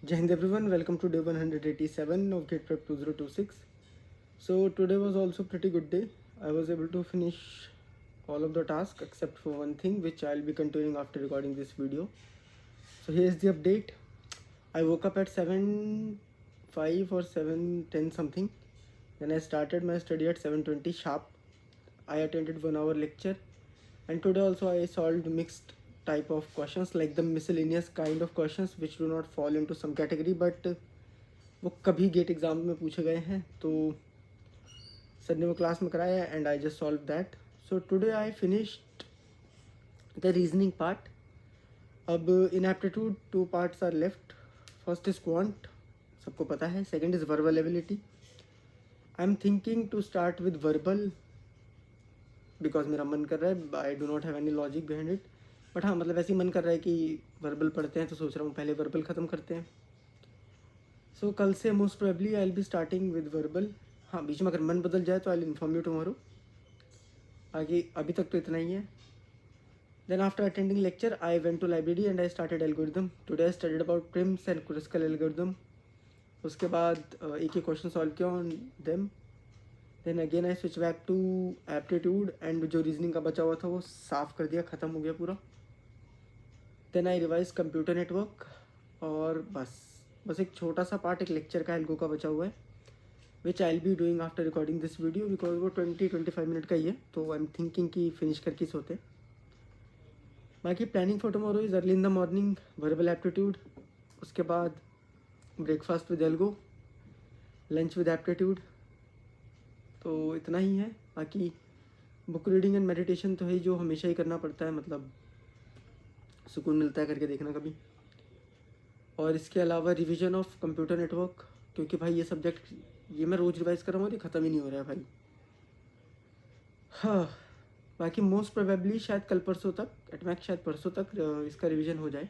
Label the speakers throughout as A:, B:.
A: Jai Hind everyone, welcome to day 187 of GATE Prep 2026. So today was also pretty good day. I was able to finish all of the tasks except for one thing which I'll be continuing after recording this video. So here's the update. I woke up at 7:05 or 7:10 something. Then I started my study at 7:20 sharp. I attended 1 hour lecture, and today also I solved mixed type of questions, like the miscellaneous kind of questions which do not fall into some category but वो कभी gate exam में पूछे गए हैं, तो sir ने वो class में कराया and I just solve that. So today I finished the reasoning part. अब in aptitude 2 parts are left. First is quant, सबको पता है. Second is verbal ability. I am thinking to start with verbal because मेरा मन कर रहा है. I do not have any logic behind it, but हाँ, मतलब ऐसे ही मन कर रहा है कि वर्बल पढ़ते हैं, तो सोच रहा हूँ पहले वर्बल ख़त्म करते हैं. सो कल से most probably I will be starting with verbal. हाँ, बीच में अगर मन बदल जाए तो I will inform you tomorrow. आगे अभी तक तो इतना ही है. Then after attending lecture I went to library and I started algorithm. Today I studied about Prim's and Kruskal algorithm. उसके बाद एक एक क्वेश्चन सॉल्व किया on them. Then again I switch back to aptitude and जो reasoning का बचा हुआ था वो साफ़ कर दिया, ख़त्म हो गया पूरा. Then I revise computer network. और बस एक छोटा सा पार्ट एक लेक्चर का एल्गो का बचा हुआ है which I will be doing after recording this video because वो 20-25 मिनट का ही है, तो आई एम थिंकिंग कि फिनिश करके सोते. बाकी planning for tomorrow is early in the morning verbal aptitude. उसके बाद breakfast with algo, lunch with aptitude. तो इतना ही है. बाकी बुक रीडिंग एंड मेडिटेशन तो है जो हमेशा ही करना पड़ता है, मतलब सुकून मिलता है करके देखना कभी. और इसके अलावा रिवीजन ऑफ कंप्यूटर नेटवर्क, क्योंकि भाई ये सब्जेक्ट ये मैं रोज़ रिवाइज कर रहा हूँ और ये ख़त्म ही नहीं हो रहा है भाई. हाँ, बाकी मोस्ट प्रोबेबली शायद कल परसों तक, एटमैक्स शायद परसों तक इसका रिवीजन हो जाए.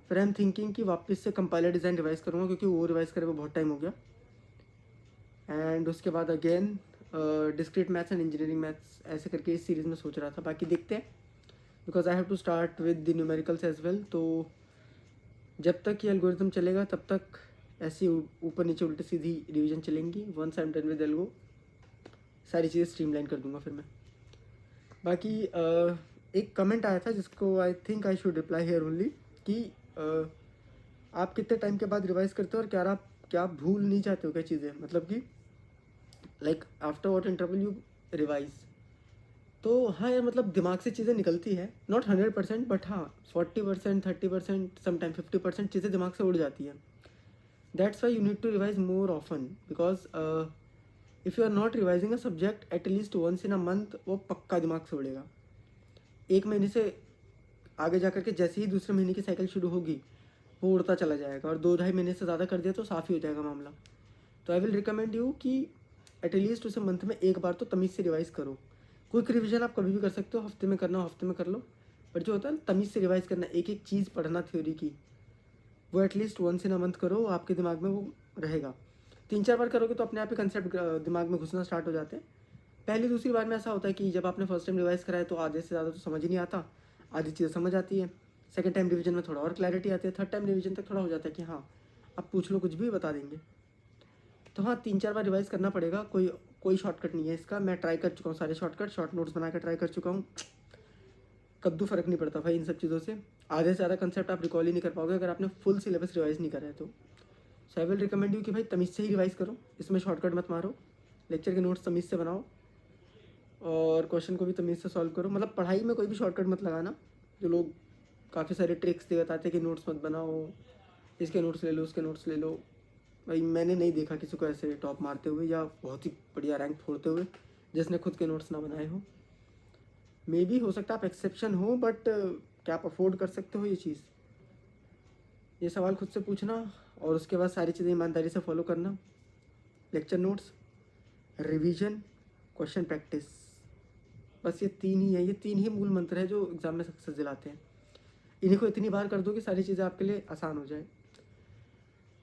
A: फिर आई एम थिंकिंग कि वापस से कंपाइलर डिज़ाइन रिवाइज़ करूँगा, क्योंकि वो रिवाइज़ करे वो बहुत टाइम हो गया. एंड उसके बाद again discrete maths and engineering maths, ऐसे करके इस सीरीज़ में सोच रहा था. बाकी देखते हैं, because I have to start with the numericals as well. तो जब तक ये एल्गोरिथम चलेगा तब तक ऐसी ऊपर नीचे उल्टी सीधी रिवीजन चलेंगी. Once I am done with algo सारी चीज़ें स्ट्रीमलाइन कर दूंगा फिर मैं. बाकी एक कमेंट आया था जिसको I think I should reply here only कि आप कितने टाइम के बाद रिवाइज करते हो और क्या आप भूल नहीं चाहते हो क्या चीज़ें, मतलब कि like after what interval you revise. तो हाँ यार, मतलब दिमाग से चीज़ें निकलती है, नॉट 100% बट हाँ 40%, 30%, समटाइम 50% चीज़ें दिमाग से उड़ जाती है. That's why you need to revise more often, because if you are not revising a subject at least once in a month, वो पक्का दिमाग से उड़ेगा. एक महीने से आगे जा करके जैसे ही दूसरे महीने की साइकिल शुरू होगी वो उड़ता चला जाएगा, और 2-2.5 महीने से ज़्यादा कर दिया तो साफ़ ही हो जाएगा मामला. तो आई विल रिकमेंड यू कि एटलीस्ट उसे मंथ में एक बार तो तमीज़ से रिवाइज़ करो. क्विक रिवीजन आप कभी भी कर सकते हो, हफ्ते में करना हो हफ्ते में कर लो, बट जो होता है ना तमीज़ से रिवाइज़ करना, एक एक चीज़ पढ़ना थ्योरी की, वो at least once in a month करो. आपके दिमाग में वो रहेगा. 3-4 बार करोगे तो अपने आप ही कंसेप्ट दिमाग में घुसना स्टार्ट हो जाते हैं. पहली दूसरी बार में ऐसा होता है कि जब आपने फर्स्ट टाइम रिवाइज़ कराया तो आधे से ज़्यादा तो समझ ही नहीं आता, आधी चीज़ें समझ आती है. सेकंड टाइम रिवीजन में थोड़ा और क्लैरिटी आती है. थर्ड टाइम रिवीजन तक थोड़ा हो जाता है कि हाँ अब पूछ लो कुछ भी बता देंगे. तो हाँ, 3-4 बार रिवाइज़ करना पड़ेगा. कोई शॉर्टकट नहीं है इसका. मैं ट्राई कर चुका हूँ सारे शॉर्टकट, शॉर्ट नोट्स बना कर ट्राई कर चुका हूँ. कद्दू फ़र्क नहीं पड़ता भाई इन सब चीज़ों से. आधे से ज़्यादा कंसेप्ट आप रिकॉल ही नहीं कर पाओगे अगर आपने फुल सिलेबस रिवाइज़ नहीं करा है तो. सो आई विल रिकमेंड यू कि भाई तमीज़ से ही रिवाइज़ करो, इसमें शॉर्टकट मत मारो. लेक्चर के नोट्स तमीज़ से बनाओ और क्वेश्चन को भी तमीज़ से सॉल्व करो. मतलब पढ़ाई में कोई भी शॉर्टकट मत लगाना. जो लोग काफ़ी सारे ट्रिक्स दे बताते हैं कि नोट्स मत बनाओ, इसके नोट्स ले लो, उसके नोट्स ले लो. भाई मैंने नहीं देखा किसी को ऐसे टॉप मारते हुए या बहुत ही बढ़िया रैंक फोड़ते हुए जिसने खुद के नोट्स ना बनाए हो. मे बी हो सकता है आप एक्सेप्शन हो, बट क्या आप अफोर्ड कर सकते हो ये चीज़? ये सवाल खुद से पूछना और उसके बाद सारी चीज़ें ईमानदारी से फॉलो करना. Lecture notes, revision, question practice, बस ये 3 ही है. ये 3 ही मूल मंत्र है जो एग्ज़ाम में सक्सेस दिलाते हैं. इन्हीं को इतनी बार कर दो कि सारी चीज़ें आपके लिए आसान हो जाए.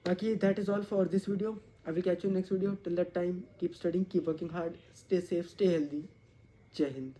A: बाकी that is all for this video. I will catch you next video. Till that time keep studying, keep working hard, stay safe, stay healthy. जय हिंद.